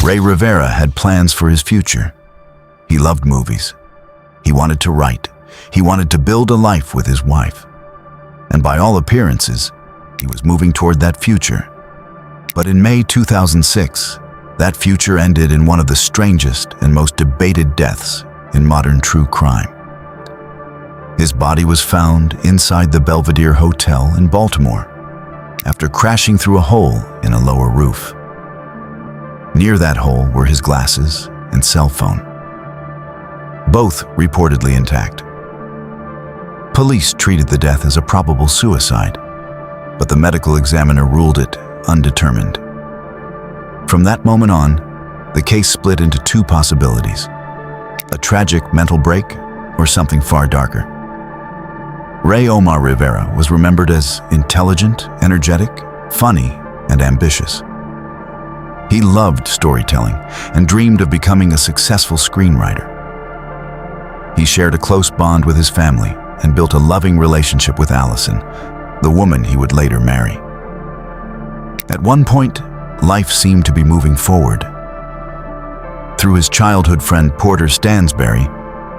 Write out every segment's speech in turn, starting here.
Ray Rivera had plans for his future. He loved movies. He wanted to write. He wanted to build a life with his wife. And by all appearances, he was moving toward that future. But in May 2006, that future ended in one of the strangest and most debated deaths in modern true crime. His body was found inside the Belvedere Hotel in Baltimore after crashing through a hole in a lower roof. Near that hole were his glasses and cell phone, both reportedly intact. Police treated the death as a probable suicide, but the medical examiner ruled it undetermined. From that moment on, the case split into two possibilities: a tragic mental break or something far darker. Ray Omar Rivera was remembered as intelligent, energetic, funny, and ambitious. He loved storytelling and dreamed of becoming a successful screenwriter. He shared a close bond with his family and built a loving relationship with Allison, the woman he would later marry. At one point, life seemed to be moving forward. Through his childhood friend Porter Stansberry,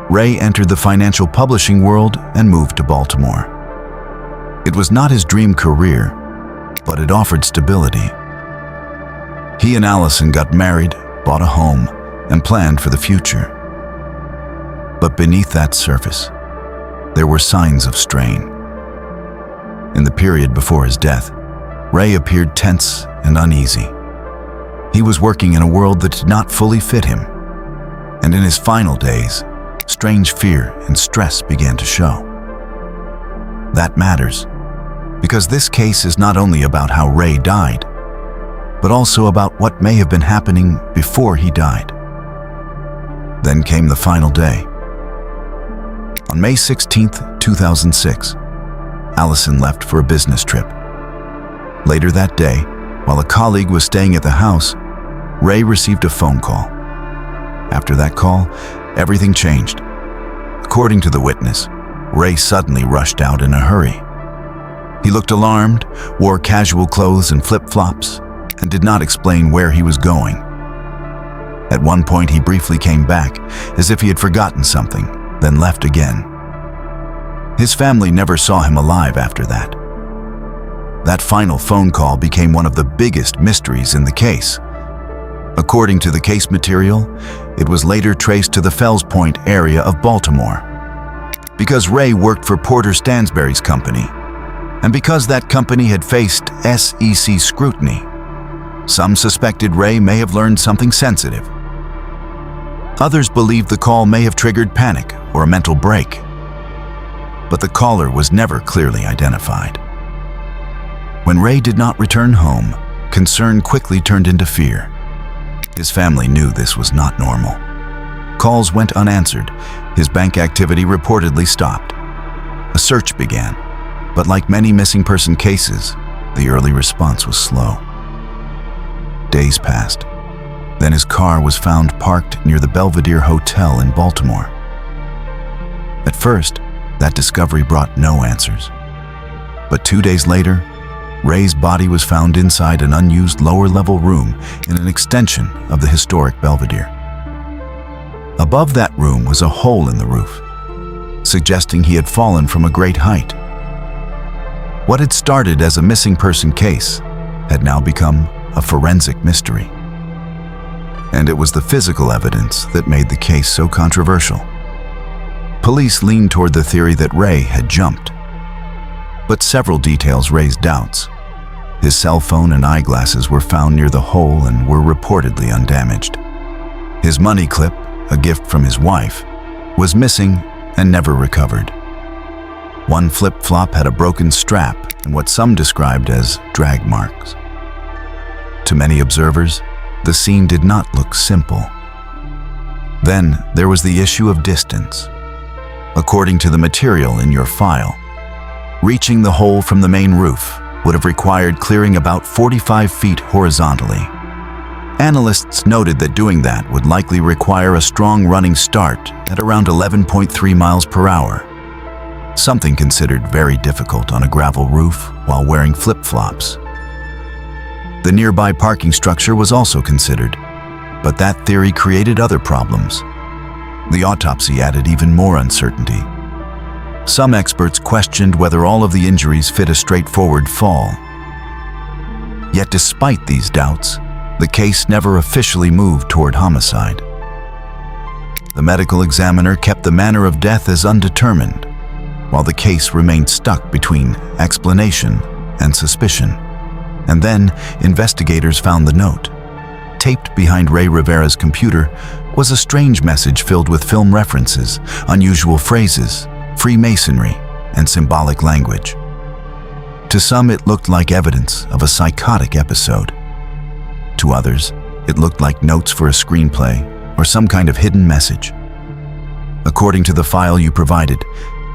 Ray entered the financial publishing world and moved to Baltimore. It was not his dream career, but it offered stability. He and Allison got married, bought a home, and planned for the future. But beneath that surface, there were signs of strain. In the period before his death, Ray appeared tense and uneasy. He was working in a world that did not fully fit him, and in his final days, strange fear and stress began to show. That matters, because this case is not only about how Ray died, but also about what may have been happening before he died. Then came the final day. On May 16, 2006, Allison left for a business trip. Later that day, while a colleague was staying at the house, Ray received a phone call. After that call, everything changed. According to the witness, Ray suddenly rushed out in a hurry. He looked alarmed, wore casual clothes and flip-flops, and did not explain where he was going. At one point, he briefly came back, as if he had forgotten something, then left again. His family never saw him alive after that. That final phone call became one of the biggest mysteries in the case. According to the case material, it was later traced to the Fells Point area of Baltimore. Because Ray worked for Porter Stansberry's company, and because that company had faced SEC scrutiny, some suspected Ray may have learned something sensitive. Others believed the call may have triggered panic or a mental break. But the caller was never clearly identified. When Ray did not return home, concern quickly turned into fear. His family knew this was not normal. Calls went unanswered. His bank activity reportedly stopped. A search began, but like many missing person cases, the early response was slow. Days passed. Then his car was found parked near the Belvedere Hotel in Baltimore. At first, that discovery brought no answers. But 2 days later, Ray's body was found inside an unused lower-level room in an extension of the historic Belvedere. Above that room was a hole in the roof, suggesting he had fallen from a great height. What had started as a missing person case had now become a forensic mystery. And it was the physical evidence that made the case so controversial. Police leaned toward the theory that Ray had jumped. But several details raised doubts. His cell phone and eyeglasses were found near the hole and were reportedly undamaged. His money clip, a gift from his wife, was missing and never recovered. One flip-flop had a broken strap and what some described as drag marks. To many observers, the scene did not look simple. Then there was the issue of distance. According to the material in your file, reaching the hole from the main roof would have required clearing about 45 feet horizontally. Analysts noted that doing that would likely require a strong running start at around 11.3 miles per hour, something considered very difficult on a gravel roof while wearing flip-flops. The nearby parking structure was also considered. But that theory created other problems. The autopsy added even more uncertainty. Some experts questioned whether all of the injuries fit a straightforward fall. Yet despite these doubts, the case never officially moved toward homicide. The medical examiner kept the manner of death as undetermined, while the case remained stuck between explanation and suspicion. And then, investigators found the note. Taped behind Ray Rivera's computer was a strange message filled with film references, unusual phrases, Freemasonry, and symbolic language. To some, it looked like evidence of a psychotic episode. To others, it looked like notes for a screenplay or some kind of hidden message. According to the file you provided,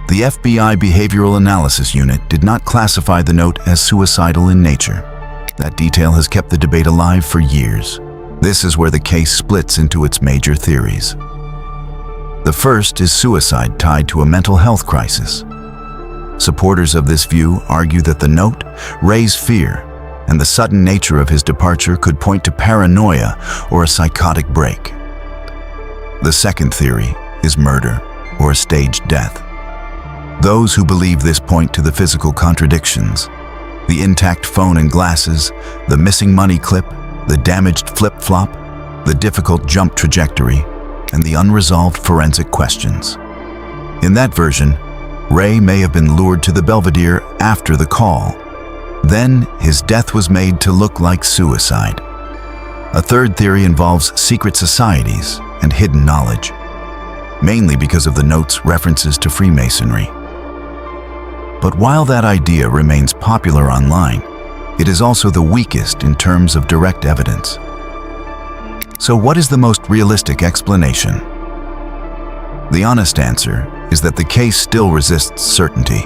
the FBI Behavioral Analysis Unit did not classify the note as suicidal in nature. That detail has kept the debate alive for years. This is where the case splits into its major theories. The first is suicide tied to a mental health crisis. Supporters of this view argue that the note, Ray's fear, and the sudden nature of his departure could point to paranoia or a psychotic break. The second theory is murder or a staged death. Those who believe this point to the physical contradictions: the intact phone and glasses, the missing money clip, the damaged flip-flop, the difficult jump trajectory, and the unresolved forensic questions. In that version, Ray may have been lured to the Belvedere after the call. Then, his death was made to look like suicide. A third theory involves secret societies and hidden knowledge, mainly because of the note's references to Freemasonry. But while that idea remains popular online, it is also the weakest in terms of direct evidence. So what is the most realistic explanation? The honest answer is that the case still resists certainty.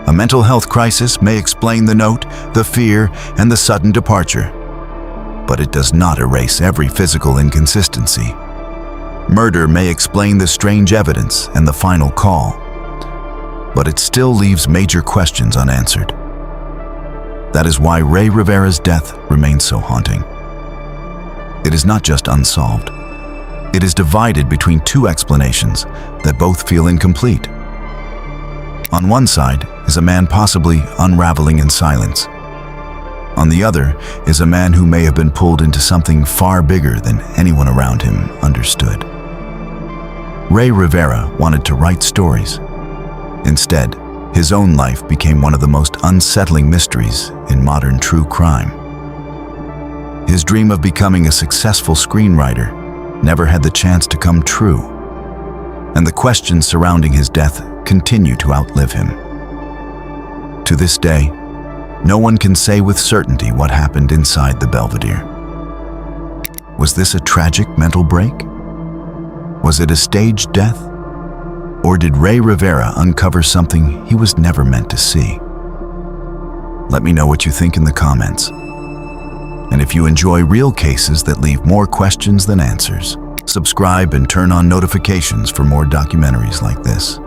A mental health crisis may explain the note, the fear, and the sudden departure, but it does not erase every physical inconsistency. Murder may explain the strange evidence and the final call, but it still leaves major questions unanswered. That is why Ray Rivera's death remains so haunting. It is not just unsolved. It is divided between two explanations that both feel incomplete. On one side is a man possibly unraveling in silence. On the other is a man who may have been pulled into something far bigger than anyone around him understood. Ray Rivera wanted to write stories. Instead, his own life became one of the most unsettling mysteries in modern true crime. His dream of becoming a successful screenwriter never had the chance to come true, and the questions surrounding his death continue to outlive him. To this day, no one can say with certainty what happened inside the Belvedere. Was this a tragic mental break? Was it a staged death? Or did Ray Rivera uncover something he was never meant to see? Let me know what you think in the comments. And if you enjoy real cases that leave more questions than answers, subscribe and turn on notifications for more documentaries like this.